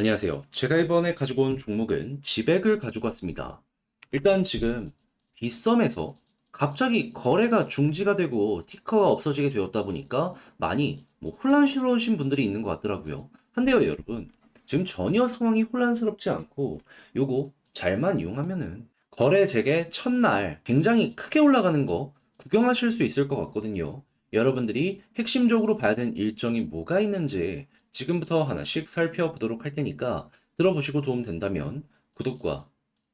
안녕하세요. 제가 이번에 가지고 온 종목은 지백을 가지고 왔습니다. 일단 지금 빗썸에서 갑자기 거래가 중지가 되고 티커가 없어지게 되었다 보니까 많이 혼란스러우신 분들이 있는 것 같더라고요. 한데요, 여러분. 지금 전혀 상황이 혼란스럽지 않고 요거 잘만 이용하면은 거래 재개 첫날 굉장히 크게 올라가는 거 구경하실 수 있을 것 같거든요. 여러분들이 핵심적으로 봐야 되는 일정이 뭐가 있는지 지금부터 하나씩 살펴보도록 할 테니까 들어보시고 도움 된다면 구독과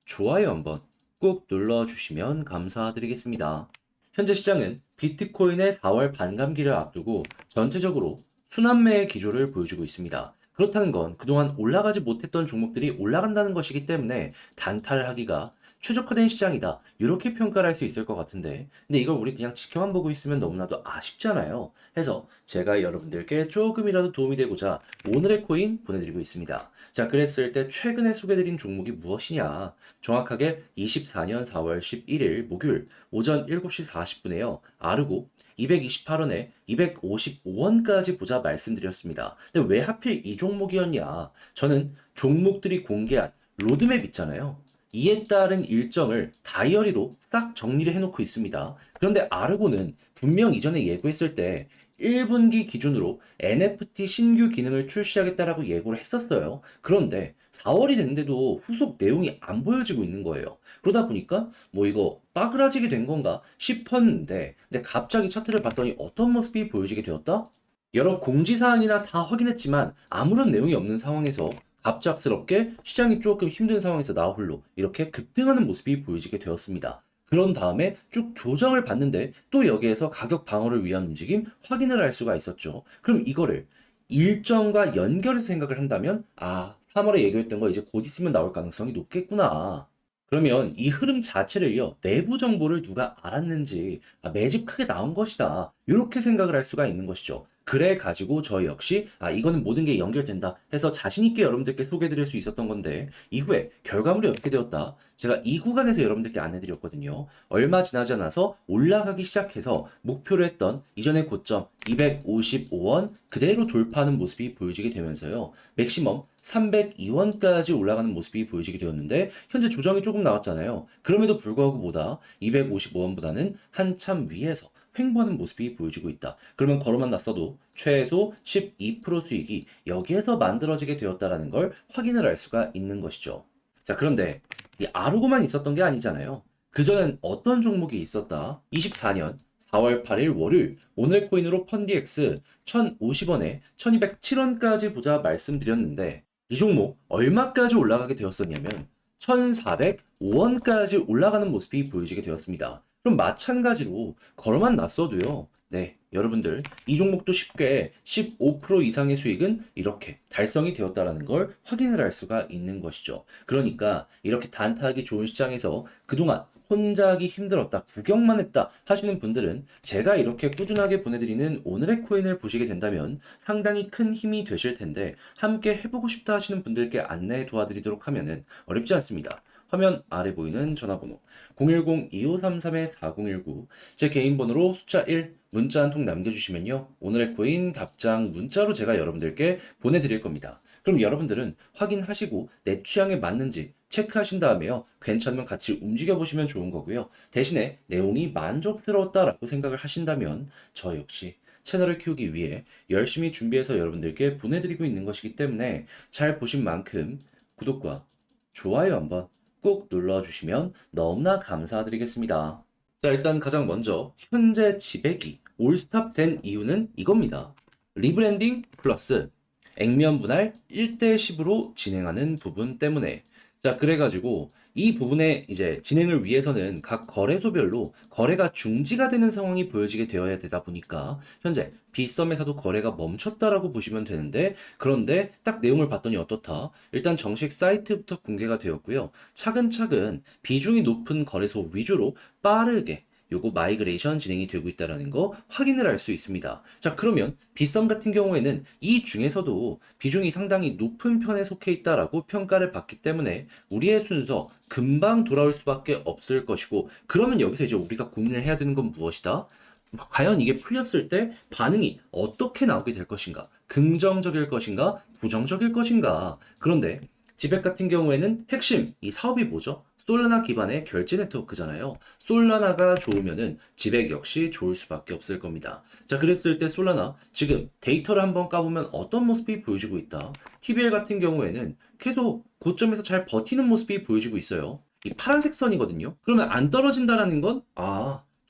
좋아요 한번 꼭 눌러주시면 감사드리겠습니다. 현재 시장은 비트코인의 4월 반감기를 앞두고 전체적으로 순환매의 기조를 보여주고 있습니다. 그렇다는 건 그동안 올라가지 못했던 종목들이 올라간다는 것이기 때문에 단타하기가 최적화된 시장이다. 이렇게 평가를 할 수 있을 것 같은데. 근데 이걸 우리 그냥 지켜만 보고 있으면 너무나도 아쉽잖아요. 해서 제가 여러분들께 조금이라도 도움이 되고자 오늘의 코인 보내드리고 있습니다. 자, 그랬을 때 최근에 소개드린 종목이 무엇이냐? 정확하게 24년 4월 11일 목요일 오전 7시 40분에요. 아르고 228원에 255원까지 보자 말씀드렸습니다. 근데 왜 하필 이 종목이었냐? 저는 종목들이 공개한 로드맵 있잖아요. 이에 따른 일정을 다이어리로 싹 정리를 해놓고 있습니다. 그런데 아르고는 분명 이전에 예고했을 때 1분기 기준으로 NFT 신규 기능을 출시하겠다라고 예고를 했었어요. 그런데 4월이 됐는데도 후속 내용이 안 보여지고 있는 거예요. 그러다 보니까 뭐 이거 빠그라지게 된 건가 싶었는데, 근데 갑자기 차트를 봤더니 어떤 모습이 보여지게 되었다? 여러 공지사항이나 다 확인했지만 아무런 내용이 없는 상황에서 갑작스럽게 시장이 조금 힘든 상황에서 나 홀로 이렇게 급등하는 모습이 보여지게 되었습니다. 그런 다음에 쭉 조정을 받는데 또 여기에서 가격 방어를 위한 움직임 확인을 할 수가 있었죠. 그럼 이거를 일정과 연결해서 생각을 한다면 3월에 예고했던 거 이제 곧 있으면 나올 가능성이 높겠구나. 그러면 이 흐름 자체를요, 내부 정보를 누가 알았는지, 매집 크게 나온 것이다. 이렇게 생각을 할 수가 있는 것이죠. 그래 가지고 저 역시, 이거는 모든 게 연결된다 해서 자신있게 여러분들께 소개해드릴 수 있었던 건데, 이후에 결과물이 어떻게 되었다? 제가 이 구간에서 여러분들께 안내드렸거든요. 얼마 지나지 않아서 올라가기 시작해서 목표를 했던 이전의 고점 255원 그대로 돌파하는 모습이 보여지게 되면서요. 맥시멈 302원까지 올라가는 모습이 보여지게 되었는데 현재 조정이 조금 나왔잖아요. 그럼에도 불구하고 보다 255원보다는 한참 위에서 횡보하는 모습이 보여지고 있다. 그러면 걸어만 났어도 최소 12% 수익이 여기에서 만들어지게 되었다라는 걸 확인을 할 수가 있는 것이죠. 자, 그런데 이 아르고만 있었던 게 아니잖아요. 그전엔 어떤 종목이 있었다? 24년 4월 8일 월요일 오늘 코인으로 펀디엑스 1,050원에 1,207원까지 보자 말씀드렸는데 이 종목 얼마까지 올라가게 되었었냐면 1,405원까지 올라가는 모습이 보여지게 되었습니다. 그럼 마찬가지로 걸어만 놨어도요. 네, 여러분들 이 종목도 쉽게 15% 이상의 수익은 이렇게 달성이 되었다라는 걸 확인을 할 수가 있는 것이죠. 그러니까 이렇게 단타하기 좋은 시장에서 그동안 혼자 하기 힘들었다, 구경만 했다 하시는 분들은 제가 이렇게 꾸준하게 보내드리는 오늘의 코인을 보시게 된다면 상당히 큰 힘이 되실 텐데 함께 해보고 싶다 하시는 분들께 안내 도와드리도록 하면은 어렵지 않습니다. 화면 아래 보이는 전화번호 010-2533-4019 제 개인 번호로 숫자 1 문자 한 통 남겨주시면요. 오늘의 코인 답장 문자로 제가 여러분들께 보내드릴 겁니다. 그럼 여러분들은 확인하시고 내 취향에 맞는지 체크하신 다음에요. 괜찮으면 같이 움직여보시면 좋은 거고요. 대신에 내용이 만족스러웠다라고 생각을 하신다면 저 역시 채널을 키우기 위해 열심히 준비해서 여러분들께 보내드리고 있는 것이기 때문에 잘 보신 만큼 구독과 좋아요 한번 꼭 눌러주시면 너무나 감사드리겠습니다. 자, 일단 가장 먼저 현재 지배기 올스탑 된 이유는 이겁니다. 리브랜딩 플러스 액면 분할 1대10으로 진행하는 부분 때문에 자, 그래가지고 이 부분에 이제 진행을 위해서는 각 거래소별로 거래가 중지가 되는 상황이 보여지게 되어야 되다 보니까 현재 빗썸에서도 거래가 멈췄다라고 보시면 되는데 그런데 딱 내용을 봤더니 어떻다? 일단 정식 사이트부터 공개가 되었고요. 차근차근 비중이 높은 거래소 위주로 빠르게 요거 마이그레이션 진행이 되고 있다는 거 확인을 할 수 있습니다. 자, 그러면 빗썸 같은 경우에는 이 중에서도 비중이 상당히 높은 편에 속해 있다라고 평가를 받기 때문에 우리의 순서 금방 돌아올 수밖에 없을 것이고 그러면 여기서 이제 우리가 고민을 해야 되는 건 무엇이다? 과연 이게 풀렸을 때 반응이 어떻게 나오게 될 것인가? 긍정적일 것인가? 부정적일 것인가? 그런데 지백 같은 경우에는 핵심, 이 사업이 뭐죠? 솔라나 기반의 결제 네트워크잖아요. 솔라나가 좋으면은 지백 역시 좋을 수밖에 없을 겁니다. 자, 그랬을 때 솔라나 지금 데이터를 한번 까보면 어떤 모습이 보여지고 있다. TBL 같은 경우에는 계속 고점에서 잘 버티는 모습이 보여지고 있어요. 이 파란색 선이거든요. 그러면 안 떨어진다라는 건,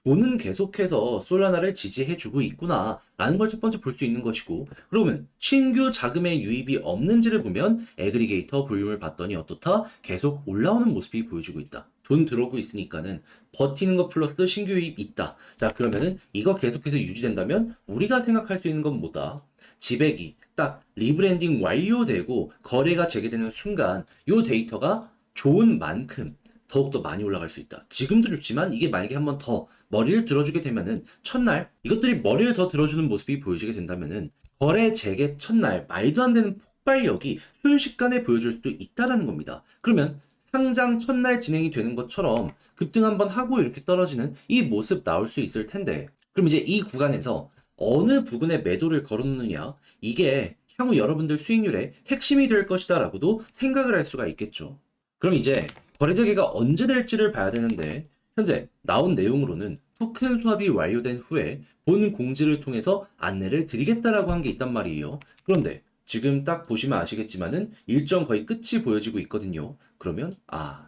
돈은 계속해서 솔라나를 지지해주고 있구나 라는 걸 첫 번째 볼 수 있는 것이고, 그러면 신규 자금의 유입이 없는지를 보면 애그리게이터 볼륨을 봤더니 어떻다? 계속 올라오는 모습이 보여지고 있다. 돈 들어오고 있으니까는 버티는 것 플러스 신규 유입 있다. 자, 그러면은 이거 계속해서 유지된다면 우리가 생각할 수 있는 건 뭐다? 지백이 딱 리브랜딩 완료되고 거래가 재개되는 순간 이 데이터가 좋은 만큼 더욱더 많이 올라갈 수 있다. 지금도 좋지만 이게 만약에 한번 더 머리를 들어주게 되면은 첫날 이것들이 머리를 더 들어주는 모습이 보여지게 된다면은 거래 재개 첫날 말도 안 되는 폭발력이 순식간에 보여줄 수도 있다라는 겁니다. 그러면 상장 첫날 진행이 되는 것처럼 급등 한번 하고 이렇게 떨어지는 이 모습 나올 수 있을 텐데, 그럼 이제 이 구간에서 어느 부분에 매도를 걸어놓느냐, 이게 향후 여러분들 수익률의 핵심이 될 것이다라고도 생각을 할 수가 있겠죠. 그럼 이제 거래 재개가 언제 될지를 봐야 되는데, 현재 나온 내용으로는 토큰 수합이 완료된 후에 본 공지를 통해서 안내를 드리겠다라고 한 게 있단 말이에요. 그런데 지금 딱 보시면 아시겠지만은 일정 거의 끝이 보여지고 있거든요. 그러면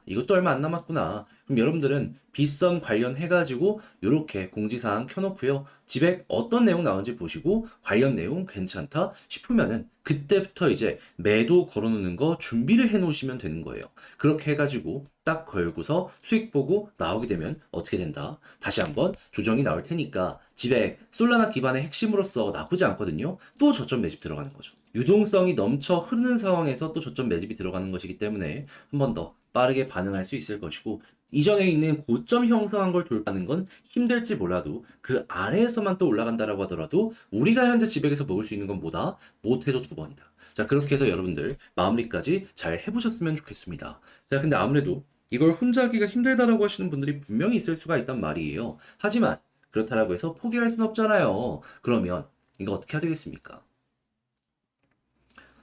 이것도 얼마 안 남았구나. 그럼 여러분들은 빗썸 관련해가지고 이렇게 공지사항 켜놓고요. 집에 어떤 내용 나오는지 보시고 관련 내용 괜찮다 싶으면은 그때부터 이제 매도 걸어놓는 거 준비를 해놓으시면 되는 거예요. 그렇게 해가지고 딱 걸고서 수익 보고 나오게 되면 어떻게 된다? 다시 한번 조정이 나올 테니까 집에 솔라나 기반의 핵심으로서 나쁘지 않거든요. 또 저점 매집 들어가는 거죠. 유동성이 넘쳐 흐르는 상황에서 또 저점 매집이 들어가는 것이기 때문에 한 번 더 빠르게 반응할 수 있을 것이고, 이전에 있는 고점 형성한 걸 돌파하는 건 힘들지 몰라도 그 아래에서만 또 올라간다라고 하더라도 우리가 현재 지백에서 먹을 수 있는 건 뭐다? 못해도 두 번이다. 자, 그렇게 해서 여러분들 마무리까지 잘 해보셨으면 좋겠습니다. 자, 근데 아무래도 이걸 혼자 하기가 힘들다라고 하시는 분들이 분명히 있을 수가 있단 말이에요. 하지만 그렇다라고 해서 포기할 순 없잖아요. 그러면 이거 어떻게 해야 되겠습니까?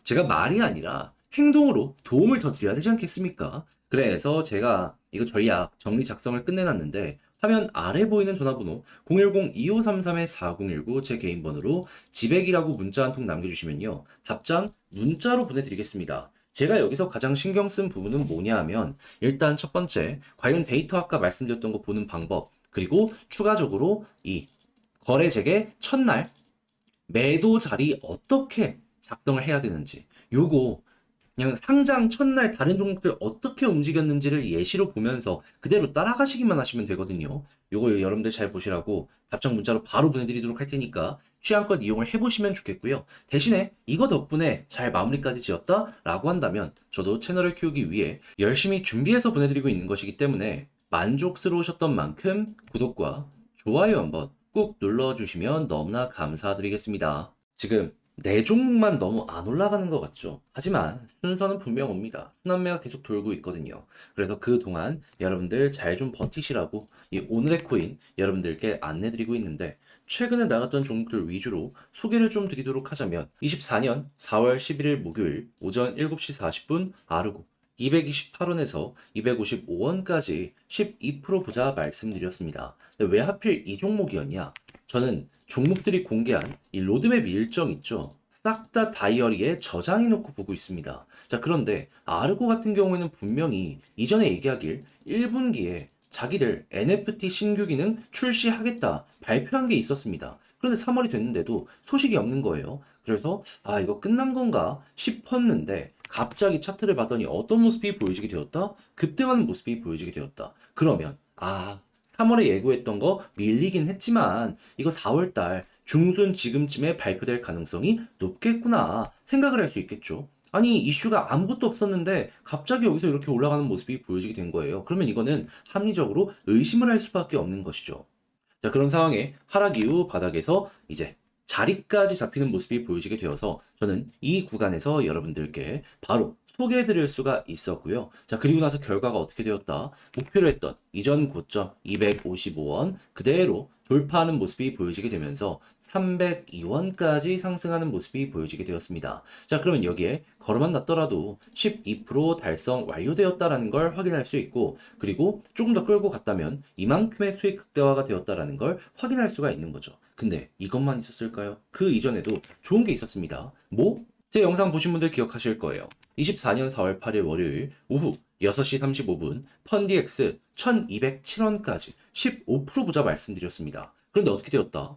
제가 말이 아니라 행동으로 도움을 더 드려야 되지 않겠습니까? 그래서 제가 이거 전략 정리 작성을 끝내놨는데, 화면 아래 보이는 전화번호 010-2533-4019 제 개인 번호로 지백이라고 문자 한 통 남겨주시면요, 답장 문자로 보내드리겠습니다. 제가 여기서 가장 신경 쓴 부분은 뭐냐 하면, 일단 첫 번째 관련 데이터 아까 말씀드렸던 거 보는 방법, 그리고 추가적으로 이 거래 재개 첫날 매도 자리 어떻게 작성을 해야 되는지, 요거 그냥 상장 첫날 다른 종목들 어떻게 움직였는지를 예시로 보면서 그대로 따라가시기만 하시면 되거든요. 요거 여러분들 잘 보시라고 답장 문자로 바로 보내드리도록 할 테니까 취향껏 이용을 해보시면 좋겠고요. 대신에 이거 덕분에 잘 마무리까지 지었다 라고 한다면 저도 채널을 키우기 위해 열심히 준비해서 보내드리고 있는 것이기 때문에 만족스러우셨던 만큼 구독과 좋아요 한번 꾹 눌러주시면 너무나 감사드리겠습니다. 지금 네 종목만 너무 안 올라가는 것 같죠? 하지만 순서는 분명 옵니다. 순환매가 계속 돌고 있거든요. 그래서 그동안 여러분들 잘 좀 버티시라고 이 오늘의 코인 여러분들께 안내드리고 있는데, 최근에 나갔던 종목들 위주로 소개를 좀 드리도록 하자면 24년 4월 11일 목요일 오전 7시 40분 아르고 228원에서 255원까지 12% 보자 말씀드렸습니다. 근데 왜 하필 이 종목이었냐? 저는 종목들이 공개한 이 로드맵 일정 있죠. 싹 다 다이어리에 저장해 놓고 보고 있습니다. 자, 그런데 아르고 같은 경우에는 분명히 이전에 얘기하길 1분기에 자기들 NFT 신규 기능 출시하겠다 발표한 게 있었습니다. 그런데 3월이 됐는데도 소식이 없는 거예요. 그래서 이거 끝난 건가 싶었는데 갑자기 차트를 봤더니 어떤 모습이 보여지게 되었다? 급등하는 모습이 보여지게 되었다. 그러면 3월에 예고했던 거 밀리긴 했지만 이거 4월달 중순 지금쯤에 발표될 가능성이 높겠구나 생각을 할 수 있겠죠. 아니, 이슈가 아무것도 없었는데 갑자기 여기서 이렇게 올라가는 모습이 보여지게 된 거예요. 그러면 이거는 합리적으로 의심을 할 수밖에 없는 것이죠. 자, 그런 상황에 하락 이후 바닥에서 이제 자리까지 잡히는 모습이 보여지게 되어서 저는 이 구간에서 여러분들께 바로 소개해 드릴 수가 있었고요. 자, 그리고 나서 결과가 어떻게 되었다? 목표로 했던 이전 고점 255원 그대로 돌파하는 모습이 보여지게 되면서 302원까지 상승하는 모습이 보여지게 되었습니다. 자, 그러면 여기에 걸어만 놨더라도 12% 달성 완료되었다라는 걸 확인할 수 있고, 그리고 조금 더 끌고 갔다면 이만큼의 수익 극대화가 되었다라는 걸 확인할 수가 있는 거죠. 근데 이것만 있었을까요? 그 이전에도 좋은 게 있었습니다. 뭐? 제 영상 보신 분들 기억하실 거예요. 24년 4월 8일 월요일 오후 6시 35분 펀디엑스 1207원까지 15% 보자 말씀드렸습니다. 그런데 어떻게 되었다?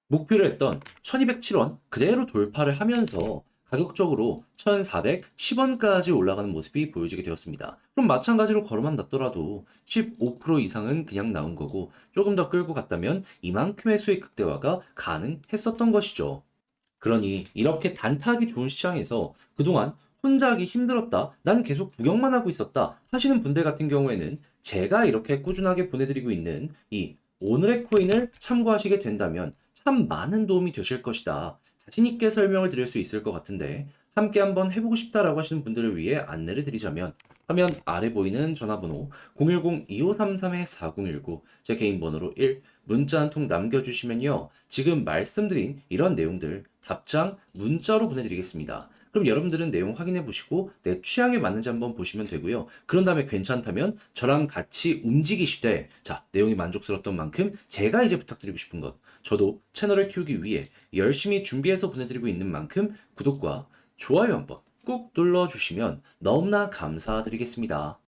목표로 했던 1207원 그대로 돌파를 하면서 가격적으로 1410원까지 올라가는 모습이 보여지게 되었습니다. 그럼 마찬가지로 걸어만 놨더라도 15% 이상은 그냥 나온 거고 조금 더 끌고 갔다면 이만큼의 수익 극대화가 가능했었던 것이죠. 그러니 이렇게 단타하기 좋은 시장에서 그동안 혼자 하기 힘들었다, 난 계속 구경만 하고 있었다 하시는 분들 같은 경우에는 제가 이렇게 꾸준하게 보내드리고 있는 이 오늘의 코인을 참고하시게 된다면 참 많은 도움이 되실 것이다. 자신 있게 설명을 드릴 수 있을 것 같은데 함께 한번 해보고 싶다라고 하시는 분들을 위해 안내를 드리자면 화면 아래 보이는 전화번호 010-2533-4019 제 개인 번호로 1 문자 한 통 남겨주시면요. 지금 말씀드린 이런 내용들 답장 문자로 보내드리겠습니다. 그럼 여러분들은 내용 확인해 보시고 내 취향에 맞는지 한번 보시면 되고요. 그런 다음에 괜찮다면 저랑 같이 움직이시되 자, 내용이 만족스러웠던 만큼 제가 이제 부탁드리고 싶은 것 저도 채널을 키우기 위해 열심히 준비해서 보내드리고 있는 만큼 구독과 좋아요 한번 꾹 눌러주시면 너무나 감사드리겠습니다.